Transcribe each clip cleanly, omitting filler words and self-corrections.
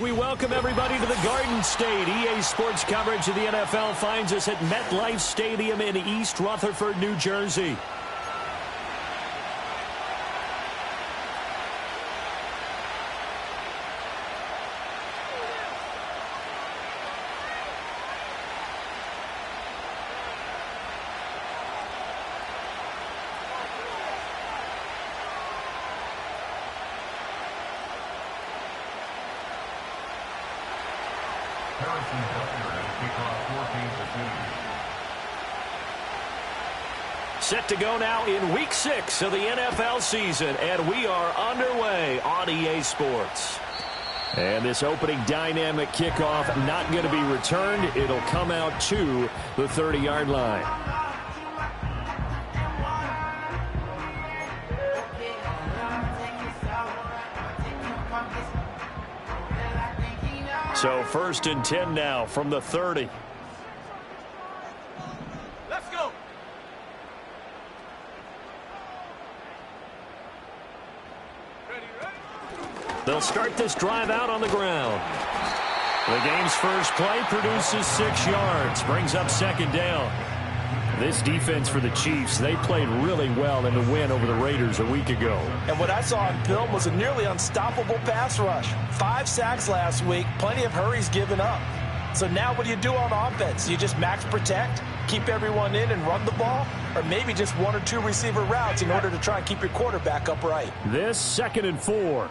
We welcome everybody to the Garden State. EA Sports coverage of the NFL finds us at MetLife Stadium in East Rutherford, New Jersey. Set to go now in Week 6 of the NFL season, and we are underway on EA Sports. And this opening dynamic kickoff not going to be returned. It'll come out to the 30-yard line. So 1st and 10 now from the 30. Let's go. They'll start this drive out on the ground. The game's first play produces 6 yards, brings up 2nd down. This defense for the Chiefs, they played really well in the win over the Raiders a week ago. And what I saw on film was a nearly unstoppable pass rush. 5 sacks last week, plenty of hurries given up. So now what do you do on offense? You just max protect, keep everyone in and run the ball, or maybe just 1 or 2 receiver routes in order to try and keep your quarterback upright. This 2nd and 4.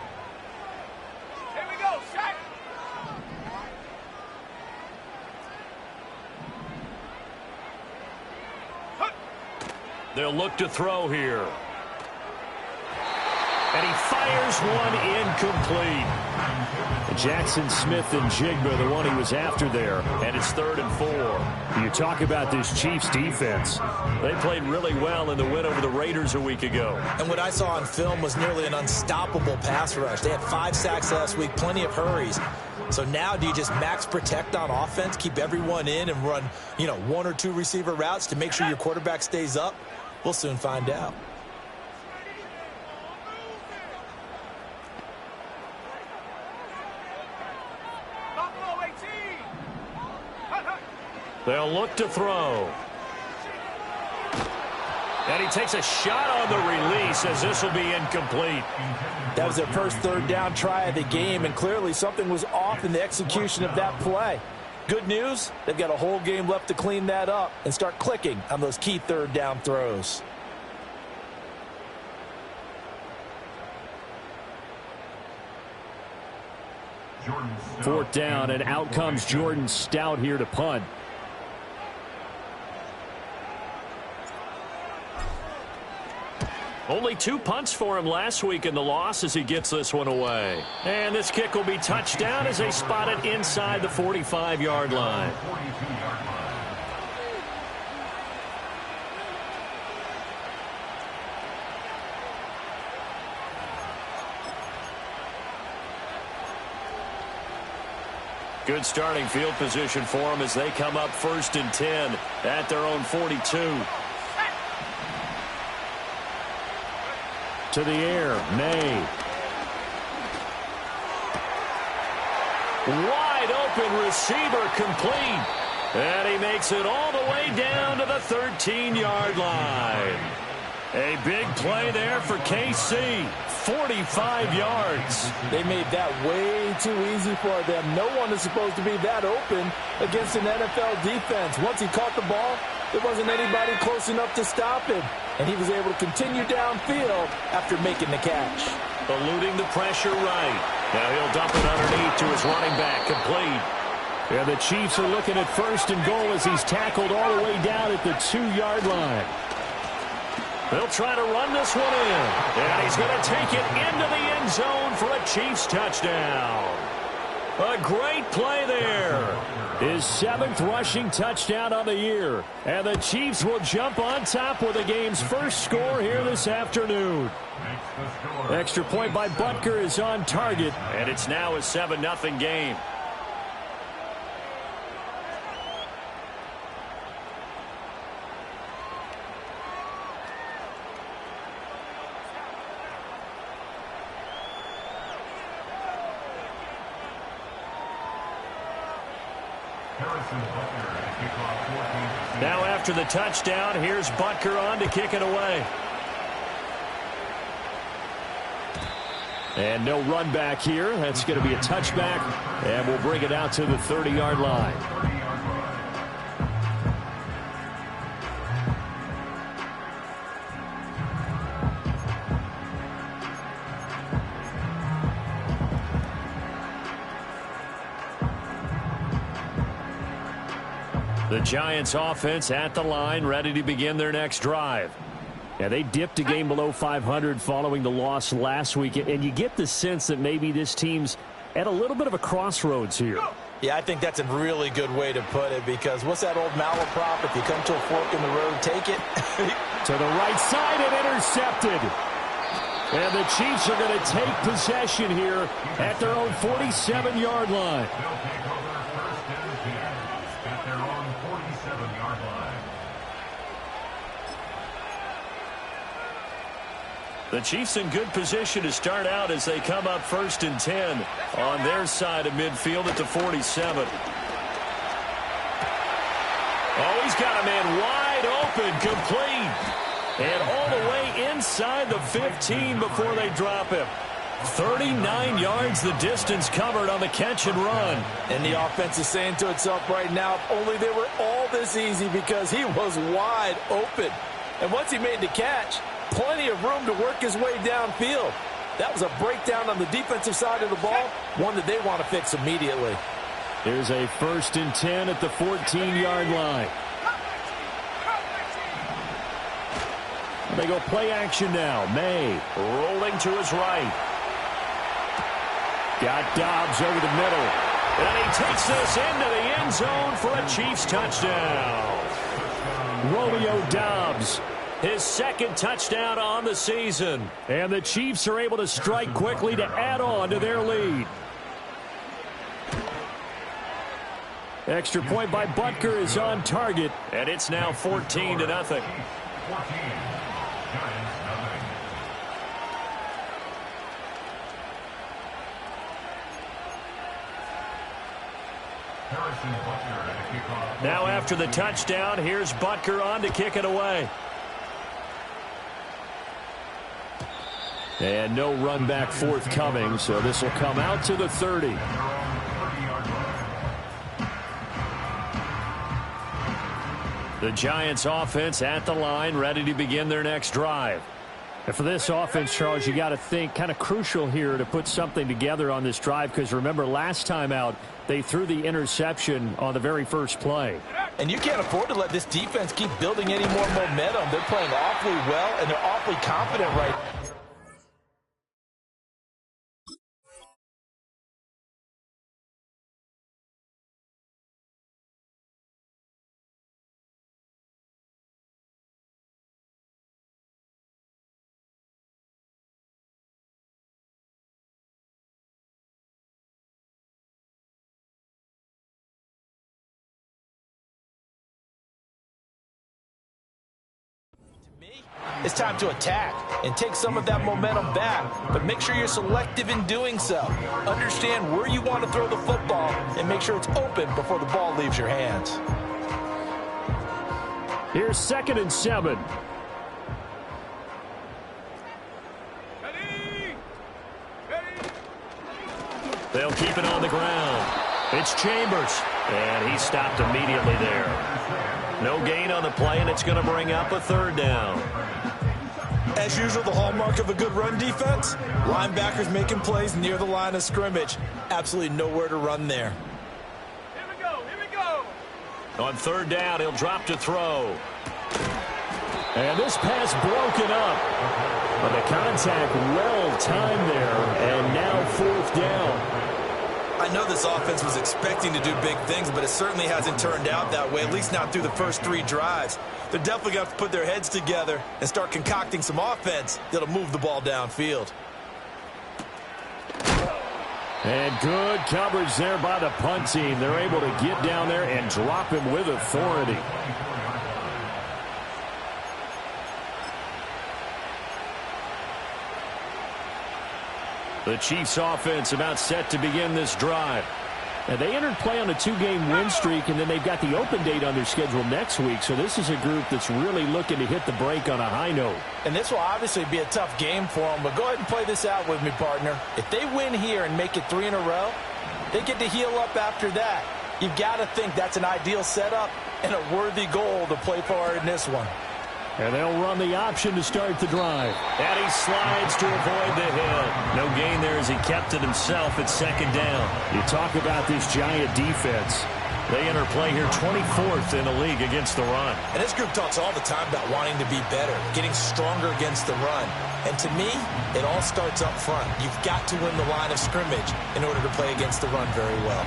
They'll look to throw here. And he fires one incomplete. Jackson Smith and Jigba, the one he was after there. And it's 3rd and 4. You talk about this Chiefs defense. They played really well in the win over the Raiders a week ago. And what I saw on film was nearly an unstoppable pass rush. They had 5 sacks last week, plenty of hurries. So now do you just max protect on offense, keep everyone in and run, 1 or 2 receiver routes to make sure your quarterback stays up? We'll soon find out. They'll look to throw. And he takes a shot on the release as this will be incomplete. That was their first 3rd down try of the game, and clearly something was off in the execution of that play. Good news, they've got a whole game left to clean that up and start clicking on those key 3rd down throws. Fourth down, and out comes Jordan Stout here to punt. Only 2 punts for him last week in the loss as he gets this one away. And this kick will be touchdown as they spot it inside the 45-yard line. Good starting field position for them as they come up 1st and 10 at their own 42. To the air, May. Wide open receiver complete. And he makes it all the way down to the 13-yard line. A big play there for KC. 45 yards. They made that way too easy for them. No one is supposed to be that open against an NFL defense. Once he caught the ball, there wasn't anybody close enough to stop him. And he was able to continue downfield after making the catch. Eluding the pressure right. Now he'll dump it underneath to his running back. Complete. Yeah, the Chiefs are looking at 1st and goal as he's tackled all the way down at the 2-yard line. They'll try to run this one in. And he's going to take it into the end zone for a Chiefs touchdown. A great play there. His 7th rushing touchdown on the year. And the Chiefs will jump on top with the game's first score here this afternoon. Extra point by Butker is on target. And it's now a 7-0 game. Now after the touchdown, here's Butker on to kick it away. And no run back here. That's going to be a touchback, and we'll bring it out to the 30-yard line. The Giants offense at the line, ready to begin their next drive. Yeah, they dipped a game below 500 following the loss last week, and you get the sense that maybe this team's at a little bit of a crossroads here. Yeah, I think that's a really good way to put it, because what's that old malaprop? If you come to a fork in the road, take it. To the right side and intercepted. And the Chiefs are going to take possession here at their own 47-yard line. The Chiefs in good position to start out as they come up 1st and 10 on their side of midfield at the 47. Oh, he's got a man wide open, complete. And all the way inside the 15 before they drop him. 39 yards the distance covered on the catch and run. And the offense is saying to itself right now, if only they were all this easy, because he was wide open. And once he made the catch, plenty of room to work his way downfield. That was a breakdown on the defensive side of the ball, one that they want to fix immediately. There's a 1st and 10 at the 14-yard line. They go play action now. May rolling to his right. Got Dobbs over the middle. And he takes this into the end zone for a Chiefs touchdown. Romeo Dobbs, his 2nd touchdown on the season. And the Chiefs are able to strike quickly to add on to their lead. Extra point by Butker is on target. And it's now 14-0. Now after the touchdown, here's Butker on to kick it away. And no run back forthcoming, so this will come out to the 30. The Giants offense at the line, ready to begin their next drive. And for this offense, Charles, you got to think kind of crucial here to put something together on this drive, because remember last time out, they threw the interception on the very first play. And you can't afford to let this defense keep building any more momentum. They're playing awfully well, and they're awfully confident right now. It's time to attack and take some of that momentum back, but make sure you're selective in doing so. Understand where you want to throw the football and make sure it's open before the ball leaves your hands. Here's 2nd and 7. They'll keep it on the ground. It's Chambers, and he stopped immediately there. No gain on the play, and it's going to bring up a 3rd down. As usual, the hallmark of a good run defense, linebackers making plays near the line of scrimmage. Absolutely nowhere to run there. Here we go, here we go. On 3rd down, he'll drop to throw. And this pass broken up. But the contact well timed there, and now 4th down. I know this offense was expecting to do big things, but it certainly hasn't turned out that way, at least not through the first 3 drives. They're definitely going to have to put their heads together and start concocting some offense that'll move the ball downfield. And good coverage there by the punt team. They're able to get down there and drop him with authority. The Chiefs offense about set to begin this drive. And they entered play on a 2-game win streak, and then they've got the open date on their schedule next week. So this is a group that's really looking to hit the break on a high note. And this will obviously be a tough game for them, but go ahead and play this out with me, partner. If they win here and make it 3 in a row, they get to heal up after that. You've got to think that's an ideal setup and a worthy goal to play for in this one. And they'll run the option to start the drive. And he slides to avoid the hit. No gain there as he kept it himself at second down. You talk about this Giant defense. They enter play here 24th in the league against the run. And this group talks all the time about wanting to be better, getting stronger against the run. And to me, it all starts up front. You've got to win the line of scrimmage in order to play against the run very well.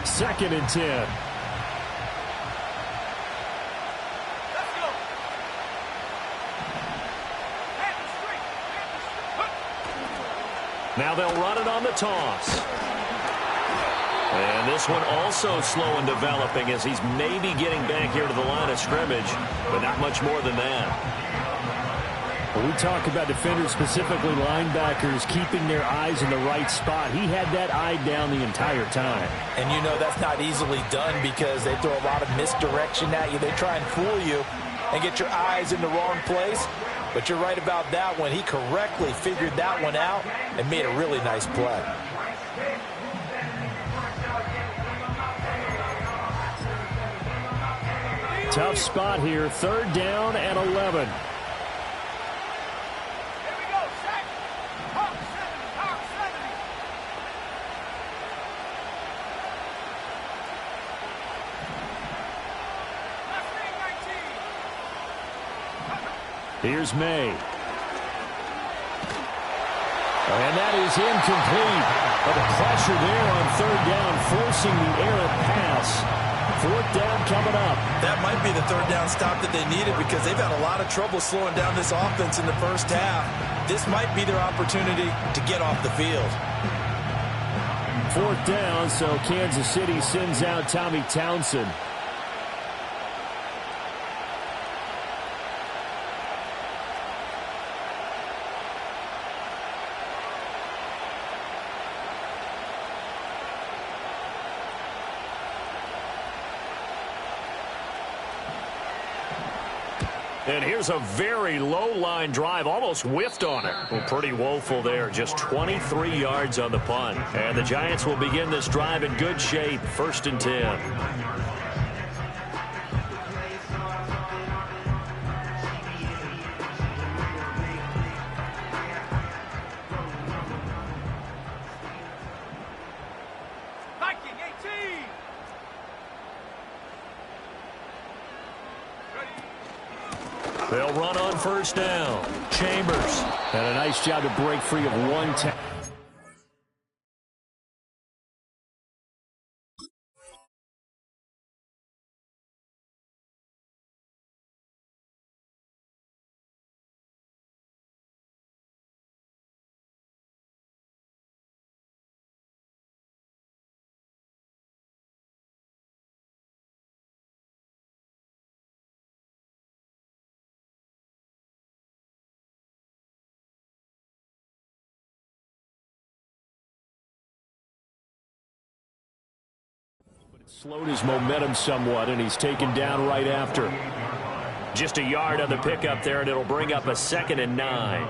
2nd and 10. Now they'll run it on the toss. And this one also slow in developing as he's maybe getting back here to the line of scrimmage, but not much more than that. When we talk about defenders, specifically linebackers, keeping their eyes in the right spot, he had that eye down the entire time. And you know that's not easily done because they throw a lot of misdirection at you. They try and fool you and get your eyes in the wrong place. But you're right about that one. He correctly figured that one out and made a really nice play. Tough spot here. 3rd down and 11. Here's May. And that is incomplete. But the pressure there on 3rd down, forcing the errant pass. 4th down coming up. That might be the 3rd down stop that they needed because they've had a lot of trouble slowing down this offense in the first half. This might be their opportunity to get off the field. 4th down, so Kansas City sends out Tommy Townsend. And here's a very low-line drive, almost whiffed on it. Well, pretty woeful there, just 23 yards on the punt. And the Giants will begin this drive in good shape, 1st and 10. They'll run on 1st down. Chambers. And a nice job to break free of one tackle. Slowed his momentum somewhat, and he's taken down right after. Just a yard on the pickup there, and it'll bring up a 2nd and 9.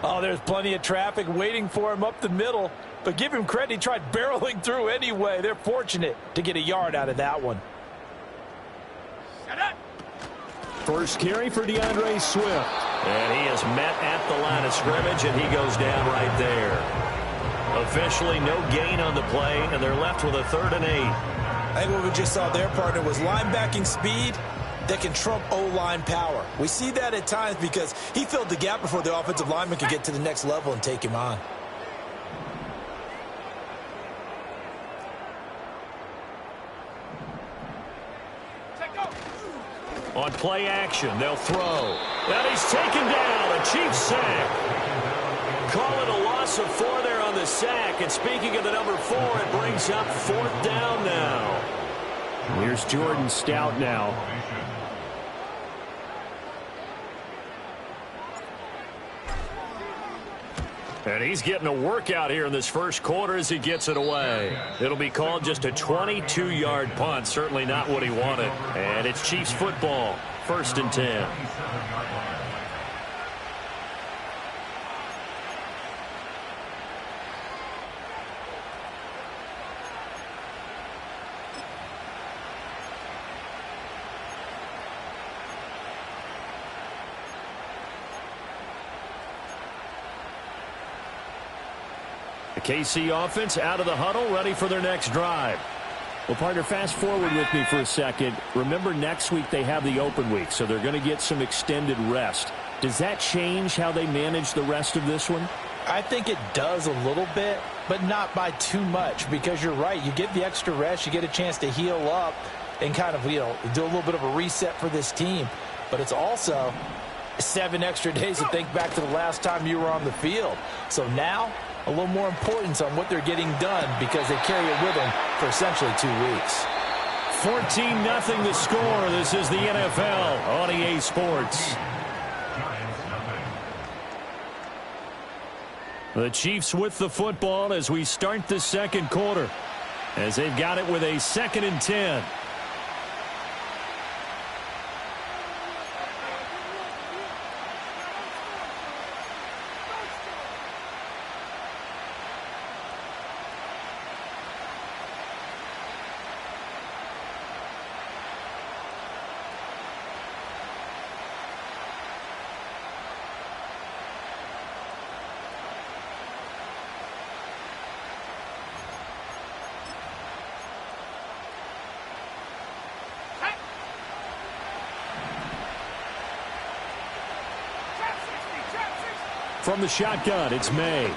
Oh, there's plenty of traffic waiting for him up the middle. But give him credit, he tried barreling through anyway. They're fortunate to get a yard out of that one. First carry for DeAndre Swift. And he is met at the line of scrimmage, and he goes down right there. Officially no gain on the play, and they're left with a 3rd and 8. I think what we just saw there, partner, was linebacking speed that can trump O-line power. We see that at times because he filled the gap before the offensive lineman could get to the next level and take him on. On play action, they'll throw. And he's taken down. A Chiefs sack. Call it a loss of 4 there on the sack. And speaking of the number 4, it brings up 4th down now. Here's Jordan Stout now. And he's getting a workout here in this first quarter as he gets it away. It'll be called just a 22-yard punt. Certainly not what he wanted. And it's Chiefs football. 1st and 10. The KC offense out of the huddle, ready for their next drive. Well, partner, fast forward with me for a second. Remember, next week they have the open week, so they're going to get some extended rest. Does that change how they manage the rest of this one? I think it does a little bit, but not by too much, because you're right. You get the extra rest, you get a chance to heal up and kind of, do a little bit of a reset for this team. But it's also 7 extra days to think back to the last time you were on the field. So now, a little more importance on what they're getting done because they carry it with them for essentially 2 weeks. 14-0 the score. This is the NFL on EA Sports. The Chiefs with the football as we start the second quarter, as they've got it with a 2nd and 10. From the shotgun, it's May.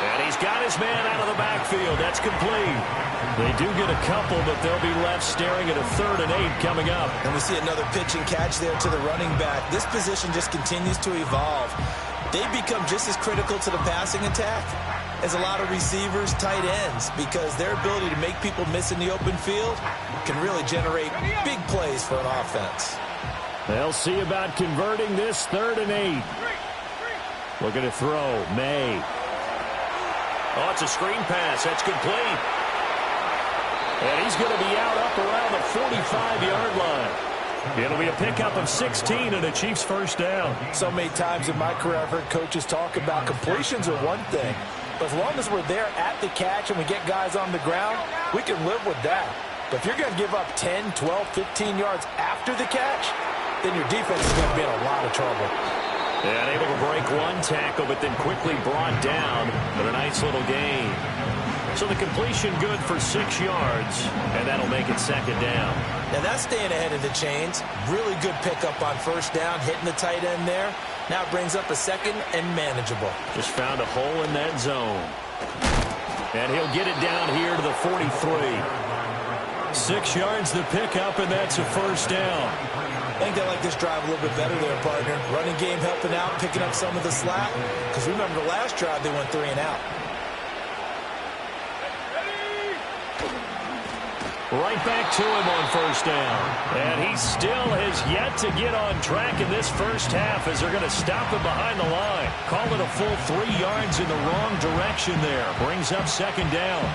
And he's got his man out of the backfield. That's complete. They do get a couple, but they'll be left staring at a 3rd and 8 coming up. And we see another pitch and catch there to the running back. This position just continues to evolve. They become just as critical to the passing attack as a lot of receivers, tight ends, because their ability to make people miss in the open field can really generate big plays for an offense. They'll see about converting this 3rd and 8. Looking to throw. May. Oh, it's a screen pass. That's complete. And he's going to be out up around the 45-yard line. It'll be a pickup of 16 and a Chiefs 1st down. So many times in my career I've heard coaches talk about completions are one thing, but as long as we're there at the catch and we get guys on the ground, we can live with that. But if you're going to give up 10, 12, 15 yards after the catch, then your defense is going to be in a lot of trouble. And able to break one tackle, but then quickly brought down for a nice little gain. So the completion good for 6 yards, and that'll make it 2nd down. Now that's staying ahead of the chains. Really good pickup on 1st down, hitting the tight end there. Now it brings up a 2nd and manageable. Just found a hole in that zone. And he'll get it down here to the 43. 6 yards the pickup, and that's a 1st down. I think they like this drive a little bit better there, partner. Running game helping out, picking up some of the slack. Because remember the last drive, they went 3 and out. Right back to him on 1st down. And he still has yet to get on track in this first half as they're going to stop him behind the line. Call it a full 3 yards in the wrong direction there. Brings up 2nd down.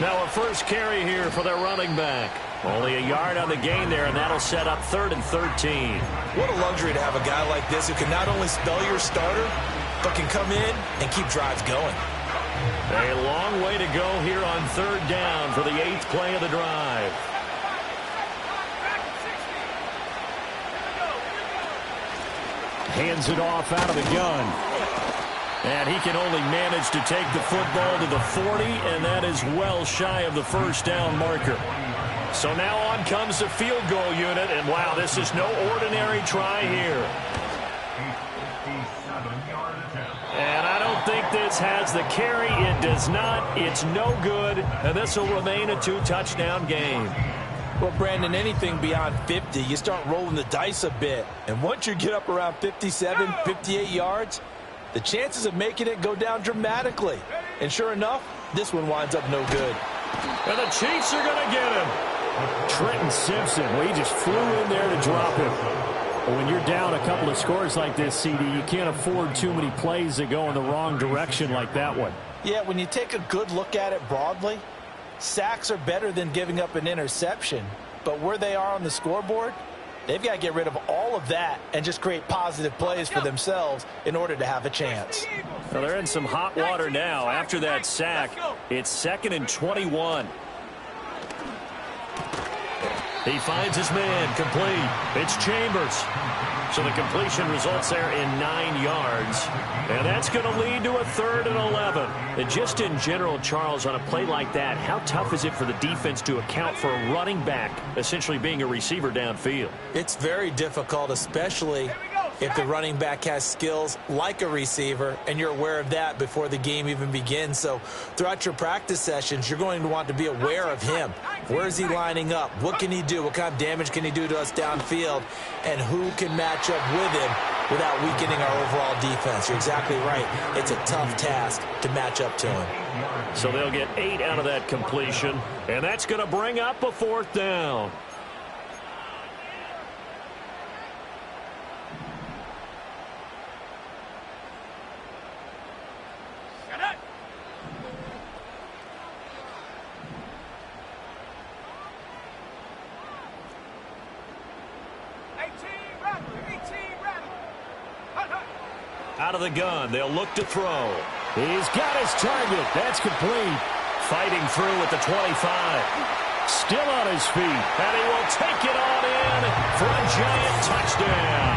Now a first carry here for their running back. Only a yard on the gain there, and that'll set up 3rd and 13. What a luxury to have a guy like this who can not only spell your starter, but can come in and keep drives going. A long way to go here on 3rd down for the 8th play of the drive. Hands it off out of the gun. And he can only manage to take the football to the 40, and that is well shy of the 1st down marker. So now on comes the field goal unit, and wow, this is no ordinary try here. And I don't think this has the carry. It does not. It's no good, and this will remain a 2-touchdown game. Well, Brandon, anything beyond 50, you start rolling the dice a bit. And once you get up around 57, 58 yards, the chances of making it go down dramatically. And sure enough, this one winds up no good. And the Chiefs are going to get him. Trenton Simpson, well, he just flew in there to drop him. But when you're down a couple of scores like this, CD, you can't afford too many plays that go in the wrong direction like that one. Yeah, when you take a good look at it broadly, sacks are better than giving up an interception. But where they are on the scoreboard, they've got to get rid of all of that and just create positive plays for themselves in order to have a chance. Well, they're in some hot water now. After that sack, it's 2nd and 21. He finds his man, complete. It's Chambers. So the completion results there in 9 yards. And that's going to lead to a 3rd and 11. And just in general, Charles, on a play like that, how tough is it for the defense to account for a running back essentially being a receiver downfield? It's very difficult, especially if the running back has skills like a receiver, and you're aware of that before the game even begins. So throughout your practice sessions, you're going to want to be aware of him. Where is he lining up? What can he do? What kind of damage can he do to us downfield? And who can match up with him without weakening our overall defense? You're exactly right. It's a tough task to match up to him. So they'll get 8 out of that completion, and that's going to bring up a 4th down. Out of the gun, they'll look to throw. He's got his target. That's complete. Fighting through at the 25. Still on his feet, and he will take it on in for a giant touchdown.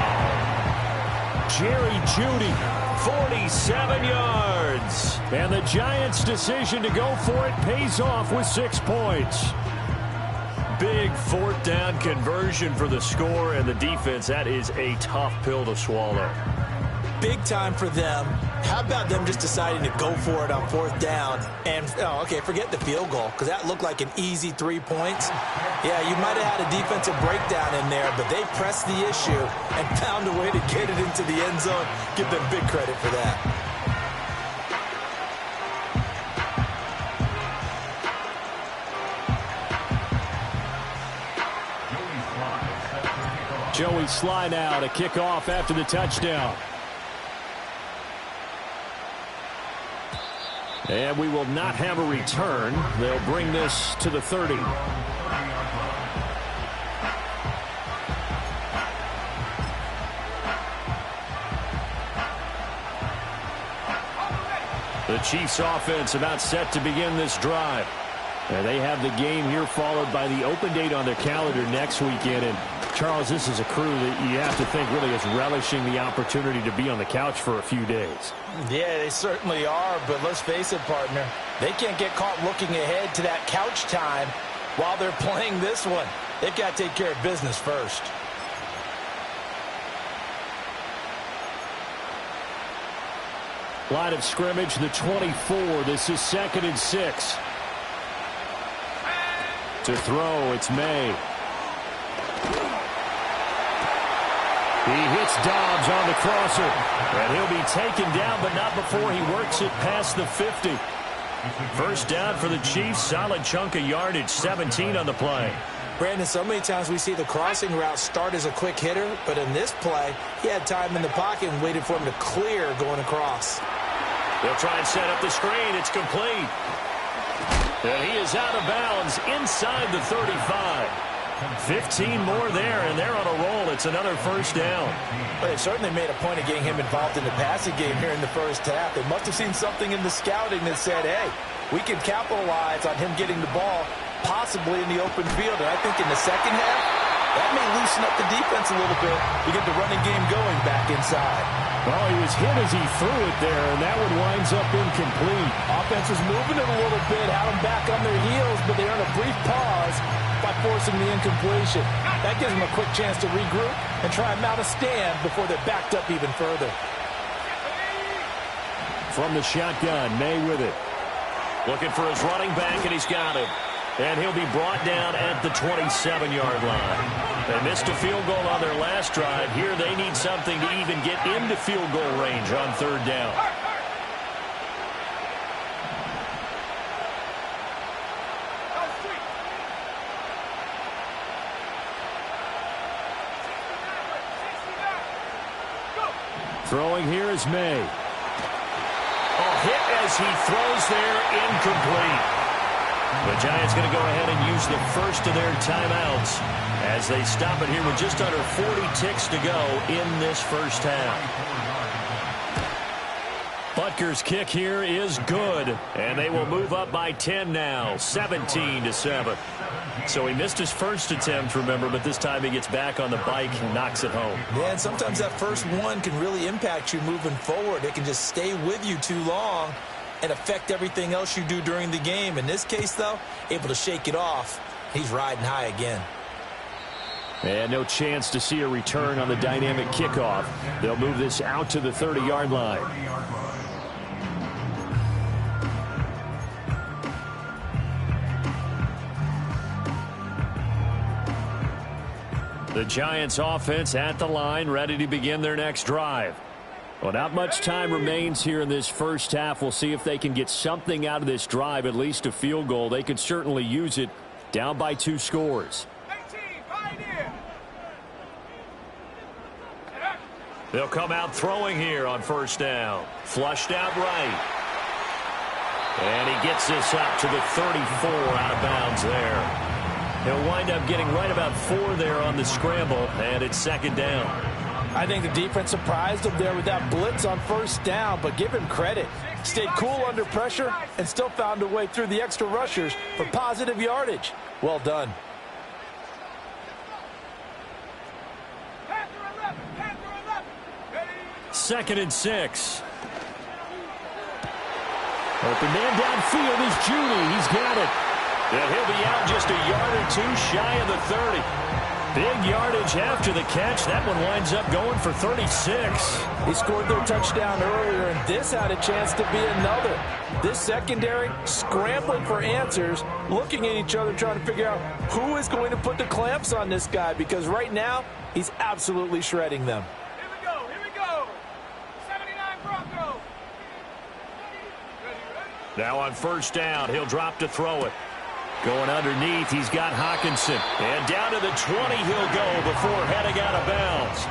Jerry Jeudy, 47 yards. And the Giants' decision to go for it pays off with 6 points. Big 4th down conversion for the score, and the defense, that is a tough pill to swallow. Big time for them. How about them just deciding to go for it on 4th down? And, okay, forget the field goal, because that looked like an easy 3 points. Yeah, you might have had a defensive breakdown in there, but they pressed the issue and found a way to get it into the end zone. Give them big credit for that. Joey Sly now to kick off after the touchdown. And we will not have a return. They'll bring this to the 30. The Chiefs offense about set to begin this drive. And they have the game here followed by the open date on their calendar next weekend. And Charles, this is a crew that you have to think really is relishing the opportunity to be on the couch for a few days. Yeah, they certainly are, but let's face it, partner. They can't get caught looking ahead to that couch time while they're playing this one. They've got to take care of business first. Line of scrimmage, the 24. This is 2nd and 6. To throw, it's May. He hits Dobbs on the crosser. And he'll be taken down, but not before he works it past the 50. 1st down for the Chiefs. Solid chunk of yardage, 17 on the play. Brandon, so many times we see the crossing route start as a quick hitter, but in this play, he had time in the pocket and waited for him to clear going across. They'll try and set up the screen. It's complete. And he is out of bounds inside the 35. 15 more there, and they're on a roll. It's another 1st down. But they certainly made a point of getting him involved in the passing game here in the 1st half. They must have seen something in the scouting that said, hey, we can capitalize on him getting the ball possibly in the open field. And I think in the 2nd half, that may loosen up the defense a little bit to get the running game going back inside. Well, he was hit as he threw it there, and that one winds up incomplete. Offense was moving it a little bit, had them back on their heels, but they're on a brief pause. by forcing the incompletion. That gives them a quick chance to regroup and try and mount a stand before they're backed up even further. From the shotgun, May with it. Looking for his running back, and he's got him. And he'll be brought down at the 27-yard line. They missed a field goal on their last drive. Here they need something to even get into field goal range on third down. Throwing here is May. Hit as he throws there, incomplete. The Giants going to go ahead and use the first of their timeouts as they stop it here with just under 40 ticks to go in this first half. Butker's kick here is good, and they will move up by 10 now, 17-7. So he missed his first attempt, remember, but this time he gets back on the bike and knocks it home. Yeah, and sometimes that first one can really impact you moving forward. It can just stay with you too long and affect everything else you do during the game. In this case, though, able to shake it off. He's riding high again. And no chance to see a return on the dynamic kickoff. They'll move this out to the 30-yard line. The Giants offense at the line, ready to begin their next drive. Well, not much time remains here in this first half. We'll see if they can get something out of this drive, at least a field goal. They could certainly use it, down by 2 scores. They'll come out throwing here on first down. Flushed out right. And he gets this up to the 34, out of bounds there. He'll wind up getting right about 4 there on the scramble, and it's second down. I think the defense surprised him there with that blitz on first down, but give him credit. Stayed cool under pressure and still found a way through the extra rushers for positive yardage. Well done. Second and 6. Open man downfield is Judy. He's got it. And he'll be out just a yard or 2 shy of the 30. Big yardage after the catch. That one winds up going for 36. He scored their touchdown earlier, and this had a chance to be another. This secondary scrambling for answers, looking at each other, trying to figure out who is going to put the clamps on this guy, because right now he's absolutely shredding them. Here we go. 79 Broncos. Now on first down, he'll drop to throw it. Going underneath, he's got Hockenson. And down to the 20 he'll go before heading out of bounds.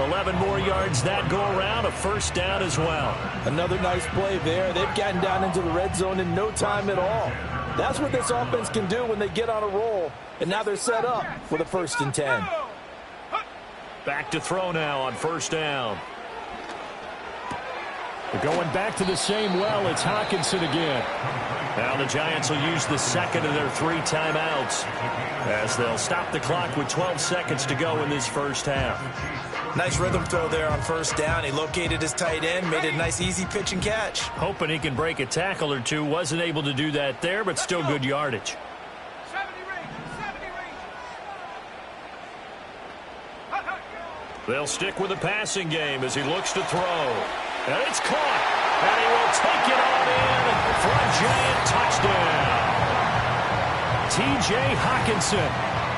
11 more yards that go around, a first down as well. Another nice play there. They've gotten down into the red zone in no time at all. That's what this offense can do when they get on a roll. And now they're set up with a 1st and 10. Back to throw now on first down. They're going back to the same well. It's Hockenson again. Now the Giants will use the second of their 3 timeouts as they'll stop the clock with 12 seconds to go in this first half. Nice rhythm throw there on first down. He located his tight end, made it a nice easy pitch and catch. Hoping he can break a tackle or 2. Wasn't able to do that there, but still good yardage. 70 range. They'll stick with the passing game as he looks to throw. And it's caught. And he will take it on in for a Giant touchdown. T.J. Hockenson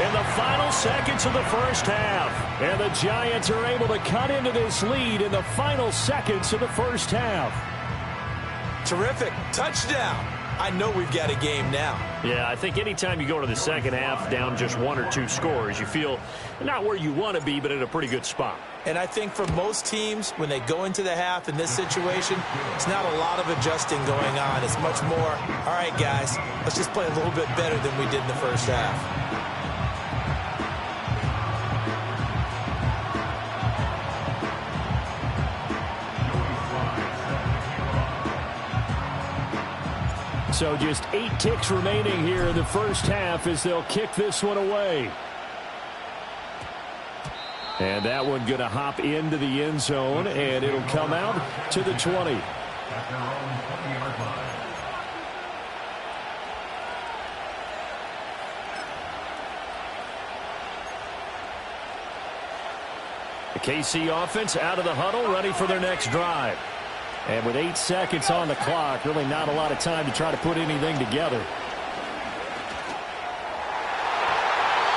in the final seconds of the first half. And the Giants are able to cut into this lead in the final seconds of the first half. Terrific. Touchdown. I know we've got a game now. Yeah, I think anytime you go to the second half down just 1 or 2 scores, you feel not where you want to be, but in a pretty good spot. And I think for most teams, when they go into the half in this situation, it's not a lot of adjusting going on. It's much more, all right, guys, let's just play a little bit better than we did in the first half. So just 8 ticks remaining here in the first half as they'll kick this one away. And that one going to hop into the end zone, and it'll come out to the 20. The KC offense out of the huddle, ready for their next drive. And with 8 seconds on the clock, really not a lot of time to try to put anything together.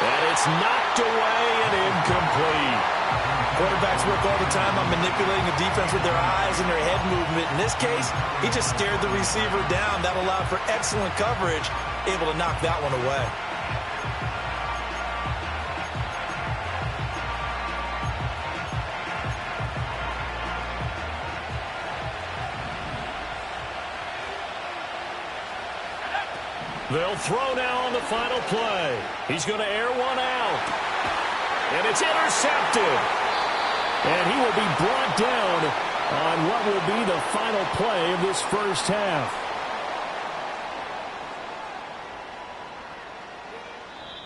And it's knocked away and incomplete. Quarterbacks work all the time on manipulating the defense with their eyes and their head movement. In this case, he just stared the receiver down. That allowed for excellent coverage, able to knock that one away. They'll throw now on the final play. He's going to air one out. And it's intercepted. And he will be brought down on what will be the final play of this first half.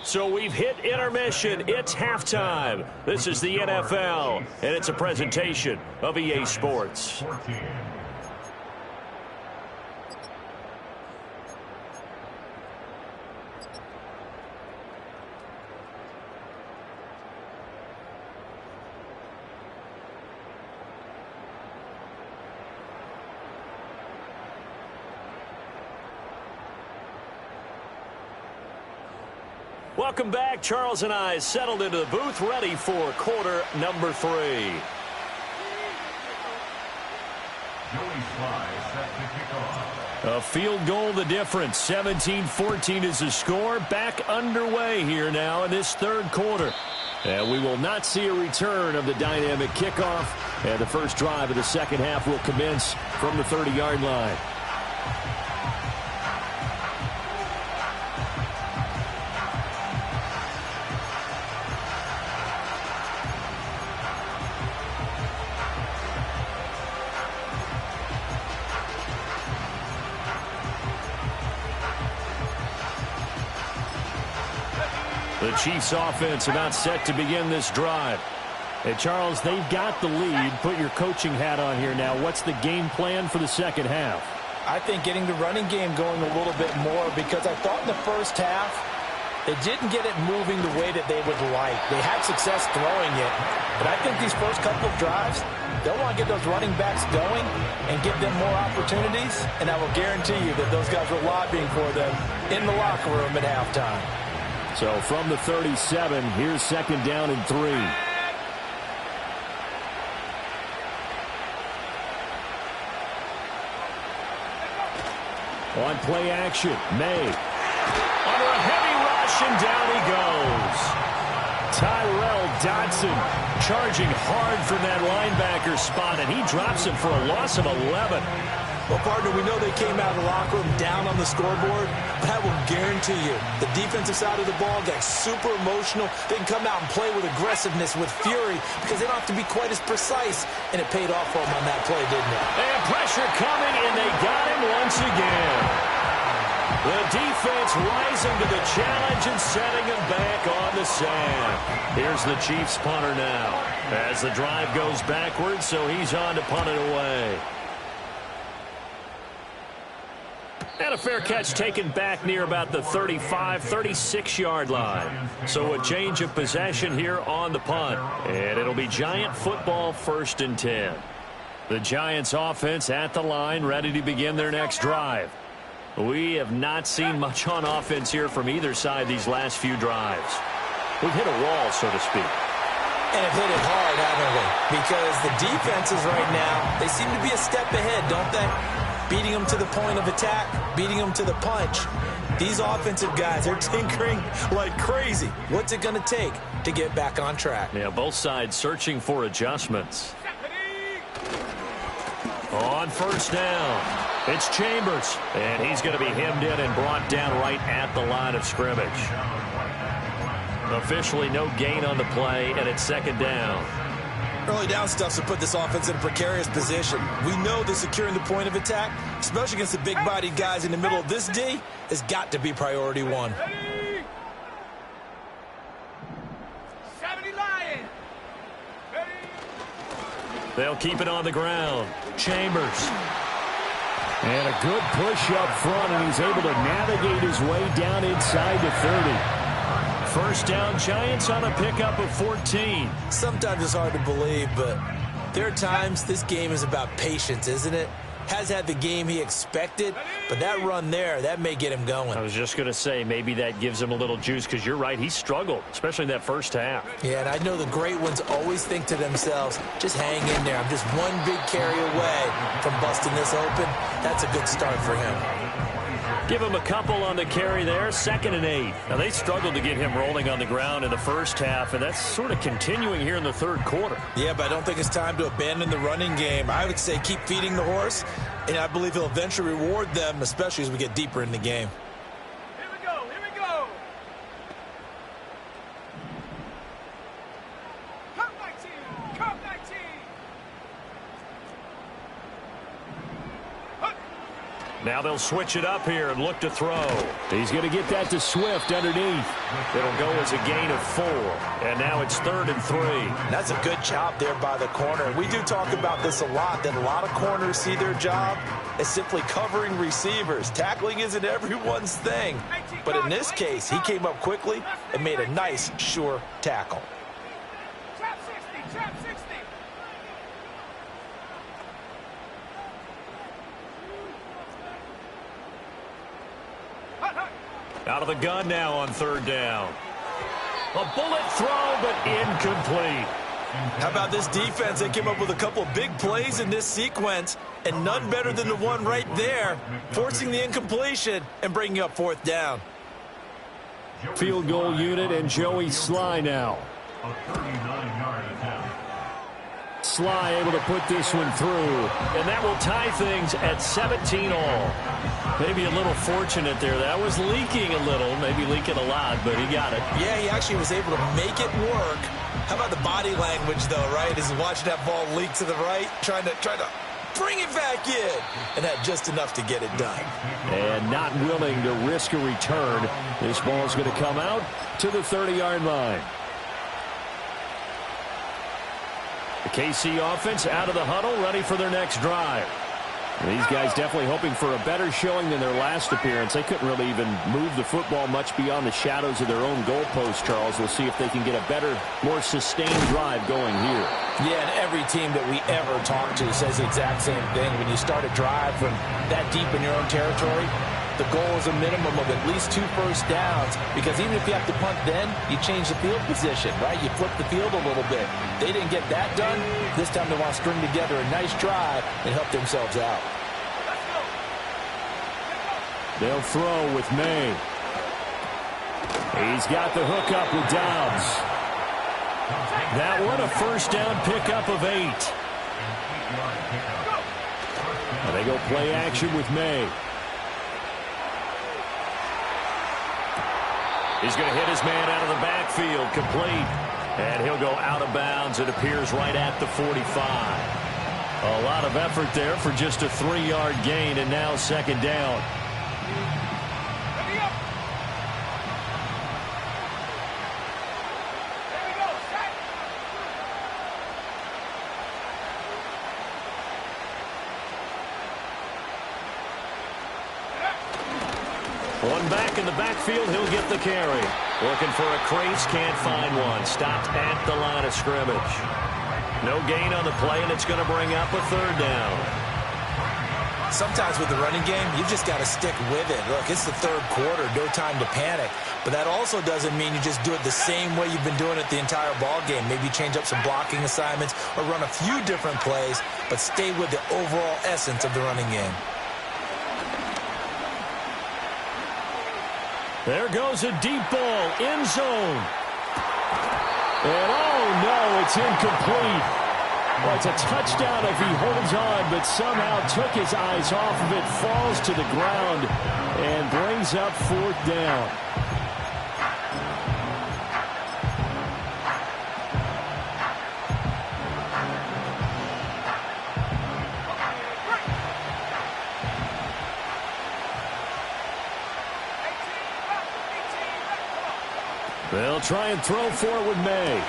So we've hit intermission. It's halftime. This is the NFL, and it's a presentation of EA Sports. Welcome back. Charles and I settled into the booth, ready for quarter number 3. A field goal the difference. 17-14 is the score. Back underway here now in this third quarter. And we will not see a return of the dynamic kickoff. And the first drive of the second half will commence from the 30-yard line. The Chiefs offense about set to begin this drive. And Charles, they've got the lead. Put your coaching hat on here now. What's the game plan for the second half? I think getting the running game going a little bit more, because I thought in the first half they didn't get it moving the way that they would like. They had success throwing it, but I think these first couple of drives, they'll want to get those running backs going and give them more opportunities, and I will guarantee you that those guys were lobbying for them in the locker room at halftime. So from the 37, here's second down and 3. On play action, May. Under a heavy rush, and down he goes. Tyrell Dodson charging hard from that linebacker spot, and he drops him for a loss of 11. Well, partner, we know they came out of the locker room down on the scoreboard, but I will guarantee you the defensive side of the ball got super emotional. They can come out and play with aggressiveness, with fury, because they don't have to be quite as precise, and it paid off for them on that play, didn't it? And pressure coming, and they got him once again. The defense rising to the challenge and setting him back on the sand. Here's the Chiefs punter now as the drive goes backwards, so he's on to punt it away. And a fair catch taken back near about the 35, 36-yard line. So a change of possession here on the punt. And it'll be Giant football, 1st and 10. The Giants offense at the line, ready to begin their next drive. We have not seen much on offense here from either side these last few drives. We've hit a wall, so to speak. And have hit it hard, haven't we? Because the defenses right now, they seem to be a step ahead, don't they? Beating them to the point of attack, beating them to the punch. These offensive guys, they're tinkering like crazy. What's it going to take to get back on track? Yeah, both sides searching for adjustments. On first down, it's Chambers. And he's going to be hemmed in and brought down right at the line of scrimmage. Officially no gain on the play, and it's second down. Early down stuff to put this offense in a precarious position. We know that securing the point of attack, especially against the big-bodied guys in the middle of this D, has got to be priority one. 70 Lions. They'll keep it on the ground. Chambers. And a good push up front, and he's able to navigate his way down inside the 30. First down, Giants on a pickup of 14. Sometimes it's hard to believe, but there are times this game is about patience, isn't it? Has had the game he expected, but that run there, that may get him going. I was just going to say, maybe that gives him a little juice, because you're right, he struggled, especially in that first half. Yeah, and I know the great ones always think to themselves, just hang in there. I'm just one big carry away from busting this open. That's a good start for him. Give him a couple on the carry there, 2nd and 8. Now, they struggled to get him rolling on the ground in the first half, and that's sort of continuing here in the third quarter. Yeah, but I don't think it's time to abandon the running game. I would say keep feeding the horse, and I believe he'll eventually reward them, especially as we get deeper in the game. Here we go, here we go. Come 19, come 19. Now they'll switch it up here and look to throw. He's going to get that to Swift underneath. It'll go as a gain of 4. And now it's 3rd and 3. That's a good job there by the corner. And we do talk about this a lot, that a lot of corners see their job as simply covering receivers. Tackling isn't everyone's thing. But in this case, he came up quickly and made a nice, sure tackle. Trap 60, trap 60. Out of the gun now on 3rd down. A bullet throw, but incomplete. How about this defense? They came up with a couple of big plays in this sequence, and none better than the one right there, forcing the incompletion and bringing up 4th down. Field goal unit and Joey Sly now. A 39-yard attempt. Sly able to put this one through, and that will tie things at 17 all. Maybe a little fortunate there. That was leaking a little, maybe leaking a lot, but he got it. Yeah, he actually was able to make it work. How about the body language, though, right? As he's watching that ball leak to the right, trying to bring it back in, and had just enough to get it done. And not willing to risk a return. This ball is going to come out to the 30-yard line. The KC offense out of the huddle, ready for their next drive. These guys definitely hoping for a better showing than their last appearance. They couldn't really even move the football much beyond the shadows of their own goalpost, Charles. We'll see if they can get a better, more sustained drive going here. Yeah, and every team that we ever talk to says the exact same thing. When you start a drive from that deep in your own territory, the goal is a minimum of at least 2 first downs, because even if you have to punt then, you change the field position, right? You flip the field a little bit. They didn't get that done. This time they want to string together a nice drive and help themselves out. They'll throw with May. He's got the hook up with Dobbs. That one a first down pickup of 8. And they go play action with May. He's going to hit his man out of the backfield, complete. And he'll go out of bounds. It appears right at the 45. A lot of effort there for just a 3-yard gain, and now 2nd down. One back in the backfield, he'll get the carry. Looking for a crease, can't find one. Stopped at the line of scrimmage. No gain on the play, and it's going to bring up a 3rd down. Sometimes with the running game, you just got to stick with it. Look, it's the 3rd quarter, no time to panic. But that also doesn't mean you just do it the same way you've been doing it the entire ball game. Maybe change up some blocking assignments or run a few different plays, but stay with the overall essence of the running game. There goes a deep ball, end zone. And oh no, it's incomplete. Well, it's a touchdown if he holds on, but somehow took his eyes off of it, falls to the ground, and brings up 4th down. They'll try and throw for it with May.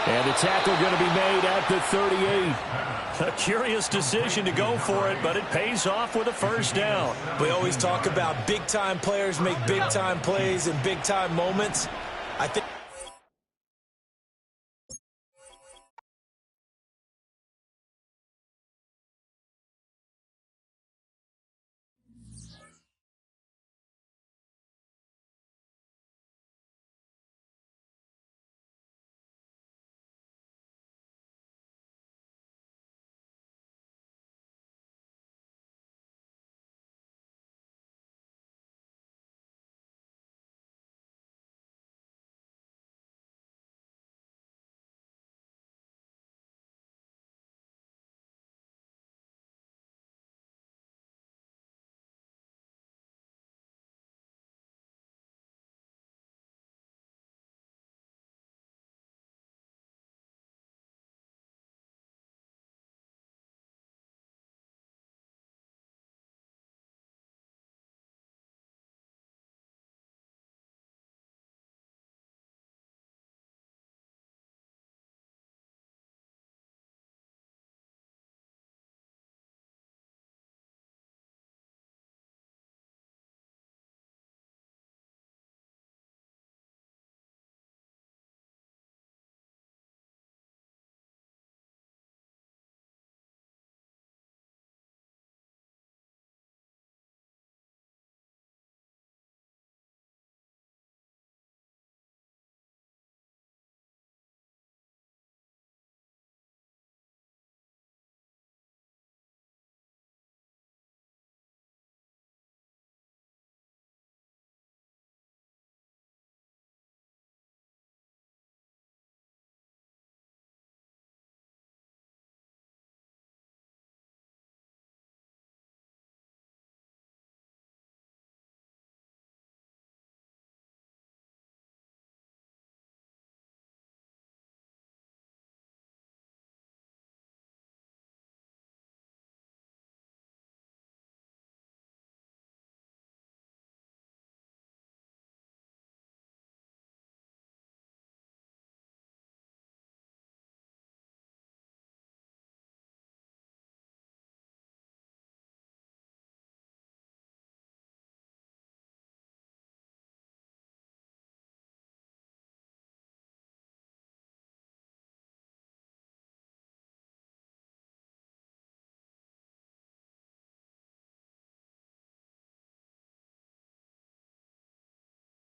And the tackle going to be made at the 38. A curious decision to go for it, but it pays off with a first down. We always talk about big-time players make big-time plays in big-time moments.